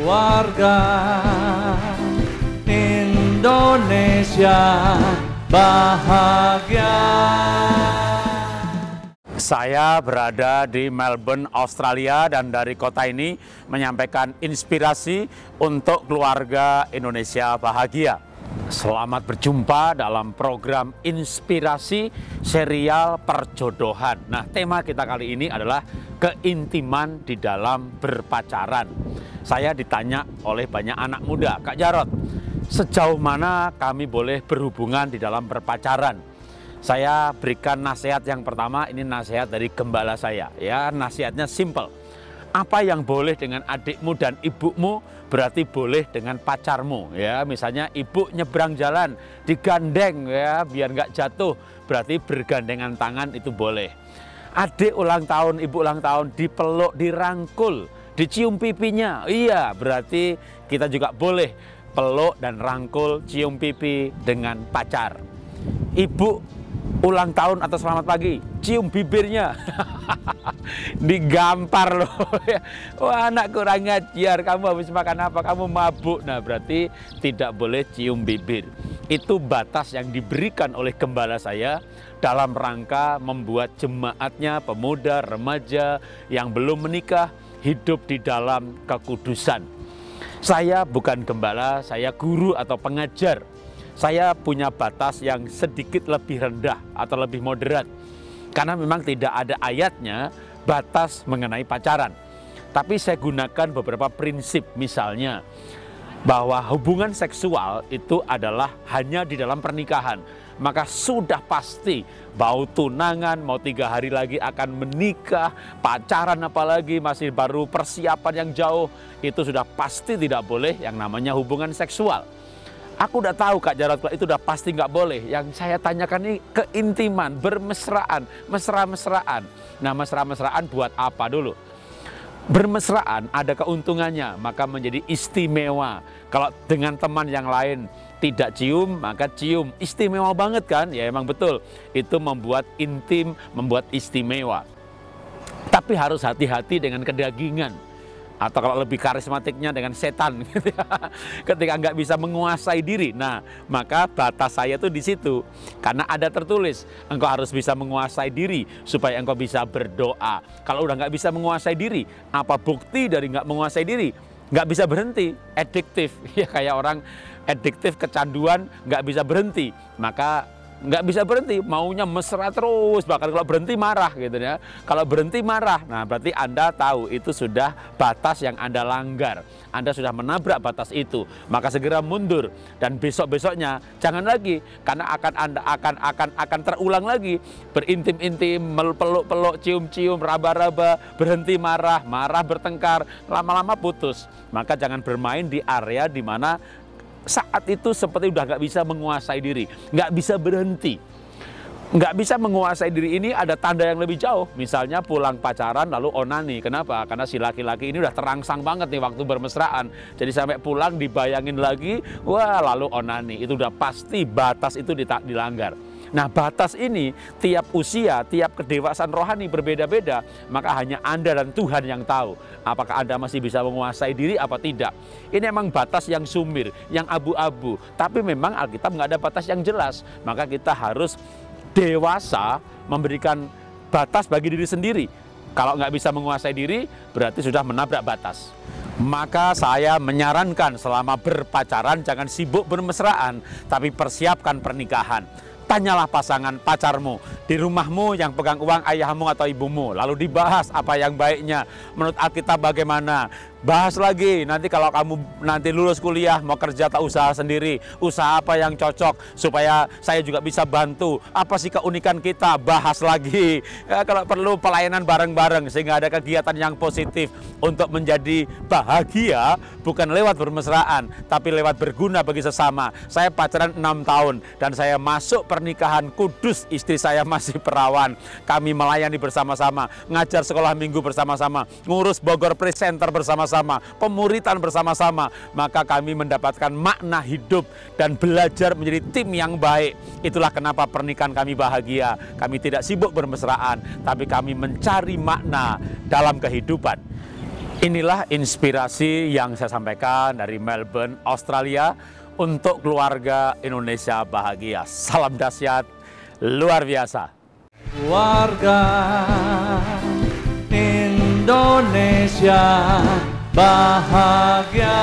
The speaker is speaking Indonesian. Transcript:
keluarga Indonesia bahagia. Saya berada di Melbourne, Australia, dan dari kota ini menyampaikan inspirasi untuk keluarga Indonesia bahagia. Selamat berjumpa dalam program inspirasi serial perjodohan. Nah, tema kita kali ini adalah keintiman di dalam berpacaran. Saya ditanya oleh banyak anak muda, Kak Jarot, sejauh mana kami boleh berhubungan di dalam berpacaran? Saya berikan nasihat yang pertama, ini nasihat dari gembala saya. Ya, nasihatnya simple. Apa yang boleh dengan adikmu dan ibumu berarti boleh dengan pacarmu. Ya, misalnya ibu nyebrang jalan digandeng ya biar nggak jatuh, berarti bergandengan tangan itu boleh. Adik ulang tahun, ibu ulang tahun dipeluk, dirangkul, dicium pipinya. Iya, berarti kita juga boleh peluk dan rangkul, cium pipi dengan pacar. Ibu ulang tahun atau selamat pagi, cium bibirnya. Digampar loh. Wah, anak kurang ajar, kamu habis makan apa, kamu mabuk. Nah, berarti tidak boleh cium bibir. Itu batas yang diberikan oleh gembala saya dalam rangka membuat jemaatnya, pemuda, remaja yang belum menikah hidup di dalam kekudusan. Saya bukan gembala, saya guru atau pengajar. Saya punya batas yang sedikit lebih rendah atau lebih moderat. Karena memang tidak ada ayatnya batas mengenai pacaran. Tapi saya gunakan beberapa prinsip, misalnya bahwa hubungan seksual itu adalah hanya di dalam pernikahan. Maka sudah pasti mau tunangan, mau 3 hari lagi akan menikah, pacaran apalagi masih baru persiapan yang jauh, itu sudah pasti tidak boleh yang namanya hubungan seksual. Aku udah tahu Kak Jarot, itu udah pasti nggak boleh. Yang saya tanyakan ini keintiman, bermesraan, mesra-mesraan. Nah, mesra-mesraan buat apa dulu? Bermesraan ada keuntungannya, maka menjadi istimewa. Kalau dengan teman yang lain tidak cium, maka cium. Istimewa banget kan? Ya emang betul. Itu membuat intim, membuat istimewa. Tapi harus hati-hati dengan kedagingan. Atau kalau lebih karismatiknya dengan setan gitu ya. Ketika nggak bisa menguasai diri, nah maka batas saya tuh di situ, karena ada tertulis engkau harus bisa menguasai diri supaya engkau bisa berdoa. Kalau udah nggak bisa menguasai diri, apa bukti dari nggak menguasai diri? Nggak bisa berhenti, adiktif ya, kayak orang adiktif kecanduan nggak bisa berhenti, maka nggak bisa berhenti, maunya mesra terus, bahkan kalau berhenti marah gitu ya. Kalau berhenti marah, nah berarti Anda tahu itu sudah batas yang Anda langgar. Anda sudah menabrak batas itu, maka segera mundur dan besok-besoknya jangan lagi, karena akan terulang lagi. Berintim-intim, peluk-peluk, cium-cium, raba-raba, berhenti marah, bertengkar, lama-lama putus. Maka jangan bermain di area di mana saat itu seperti udah nggak bisa menguasai diri, nggak bisa berhenti. Nggak bisa menguasai diri ini ada tanda yang lebih jauh. Misalnya pulang pacaran lalu onani. Kenapa? Karena si laki-laki ini udah terangsang banget nih waktu bermesraan. Jadi sampai pulang dibayangin lagi, wah lalu onani. Itu udah pasti batas itu dilanggar. Nah, batas ini tiap usia, tiap kedewasaan rohani berbeda-beda, maka hanya Anda dan Tuhan yang tahu apakah Anda masih bisa menguasai diri apa tidak. Ini memang batas yang sumir, yang abu-abu, tapi memang Alkitab nggak ada batas yang jelas. Maka kita harus dewasa memberikan batas bagi diri sendiri. Kalau nggak bisa menguasai diri, berarti sudah menabrak batas. Maka saya menyarankan selama berpacaran jangan sibuk bermesraan, tapi persiapkan pernikahan. Tanyalah pasangan pacarmu di rumahmu yang pegang uang ayahmu atau ibumu, lalu dibahas apa yang baiknya menurut Alkitab bagaimana. Bahas lagi nanti kalau kamu nanti lulus kuliah mau kerja atau usaha sendiri, usaha apa yang cocok supaya saya juga bisa bantu, apa sih keunikan kita, bahas lagi ya, kalau perlu pelayanan bareng-bareng sehingga ada kegiatan yang positif untuk menjadi bahagia, bukan lewat bermesraan tapi lewat berguna bagi sesama. Saya pacaran 6 tahun dan saya masuk pernikahan kudus, istri saya masih perawan, kami melayani bersama-sama, ngajar sekolah minggu bersama-sama, ngurus Bogor Presenter bersama-sama, pemuritan bersama-sama, maka kami mendapatkan makna hidup dan belajar menjadi tim yang baik. Itulah kenapa pernikahan kami bahagia. Kami tidak sibuk bermesraan, tapi kami mencari makna dalam kehidupan. Inilah inspirasi yang saya sampaikan dari Melbourne, Australia untuk keluarga Indonesia bahagia. Salam dahsyat, luar biasa. Keluarga Indonesia bahagia.